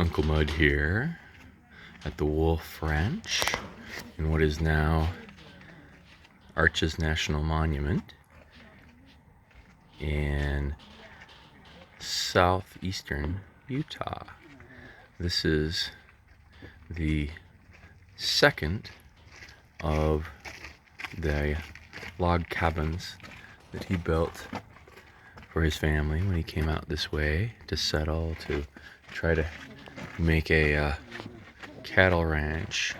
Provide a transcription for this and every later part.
Uncle Mud here at the Wolfe Ranch in what is now Arches National Monument in southeastern Utah. This is the second of the log cabins that he built for his family when he came out this way to settle, to try to make a cattle ranch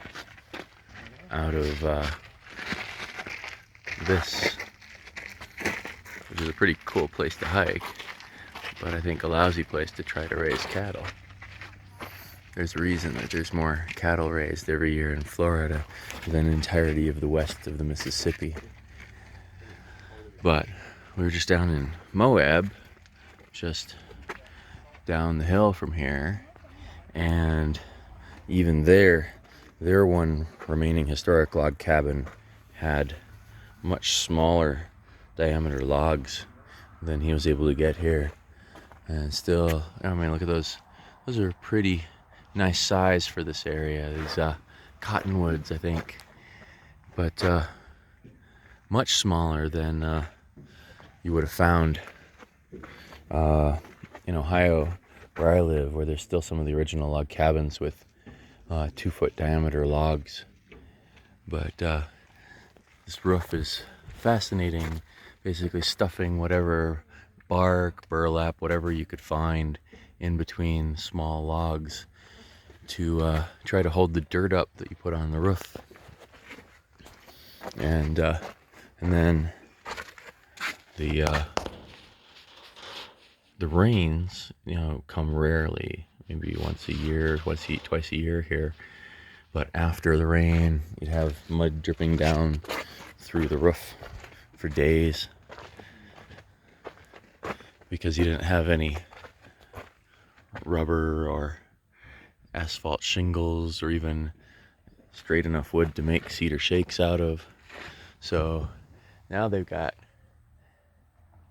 out of this, which is a pretty cool place to hike, but I think a lousy place to try to raise cattle. There's a reason that there's more cattle raised every year in Florida than the entirety of the west of the Mississippi. But we were just down in Moab, just down the hill from here, and even their one remaining historic log cabin had much smaller diameter logs than he was able to get here. And still, I mean, look at those. Those are pretty nice size for this area. These cottonwoods, I think, but much smaller than you would have found in Ohio, where I live, where there's still some of the original log cabins with 2-foot diameter logs. But this roof is fascinating, basically stuffing whatever bark, burlap, whatever you could find in between small logs to try to hold the dirt up that you put on the roof. And then the rains, come rarely, maybe once a year, twice a year here. But after the rain, you'd have mud dripping down through the roof for days because you didn't have any rubber or asphalt shingles or even straight enough wood to make cedar shakes out of. So now they've got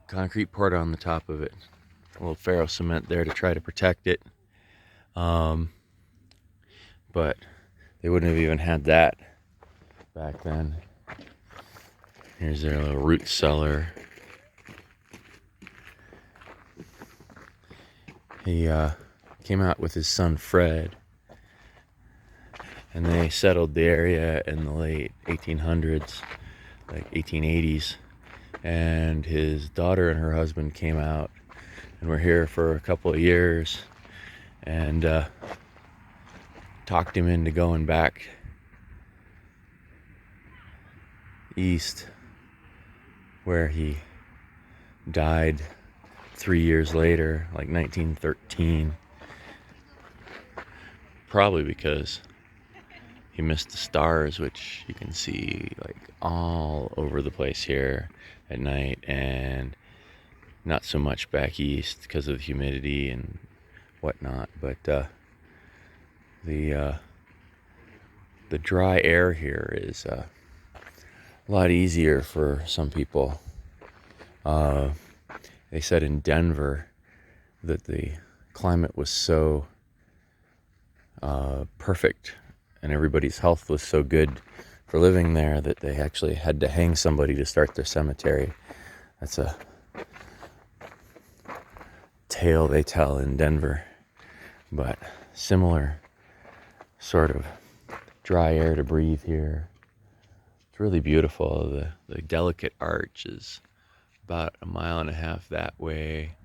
concrete poured on the top of it, a little ferro cement there to try to protect it. But they wouldn't have even had that back then. Here's their little root cellar. He came out with his son Fred, and they settled the area in the late 1800s, like 1880s. And his daughter and her husband came out and were here for a couple of years and talked him into going back east, where he died 3 years later, like 1913, probably because he missed the stars, which you can see like all over the place here at night, and not so much back east because of the humidity and whatnot. But the dry air here is a lot easier for some people. They said in Denver that the climate was so perfect and everybody's health was so good for living there that they actually had to hang somebody to start their cemetery. That's a tale they tell in Denver. But similar sort of dry air to breathe here. It's really beautiful. The delicate arch is about 1.5 miles that way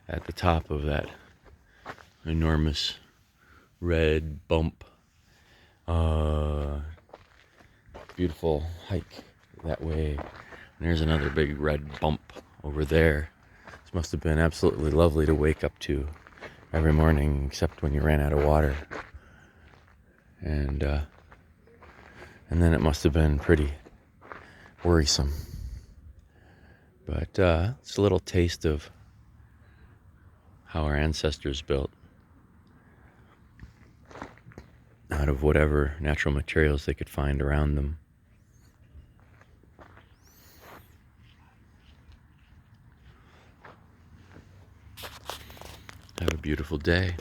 at the top of that enormous red bump. Beautiful hike that way. And there's another big red bump over there. This must have been absolutely lovely to wake up to every morning, except when you ran out of water. And then it must have been pretty worrisome. But it's a little taste of how our ancestors built out of whatever natural materials they could find around them. Have a beautiful day.